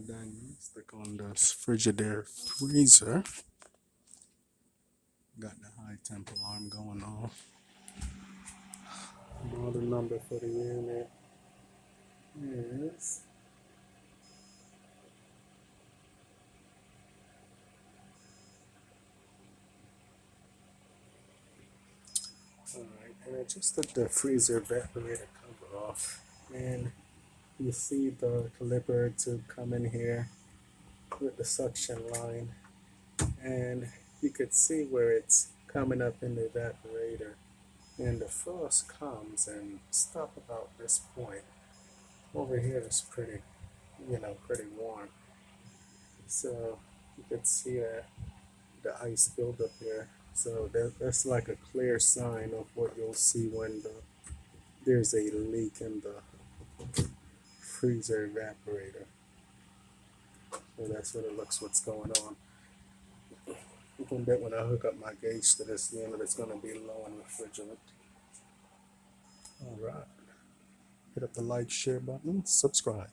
diagnostic on this Frigidaire freezer. Got the high temp alarm going on. Model number for the unit is alright, and I just took the freezer evaporator cover off, and you see the caliper to come in here with the suction line, and you could see where it's coming up in the evaporator, and the frost comes and stop about this point. Over here is pretty, pretty warm, so you could see that the ice buildup here. So that's like a clear sign of what you'll see when there's a leak in the freezer evaporator. So that's what it looks what's going on. And then when I hook up my gauge to this unit, it's going to be low in refrigerant. Alright. Hit up the like, share button, subscribe.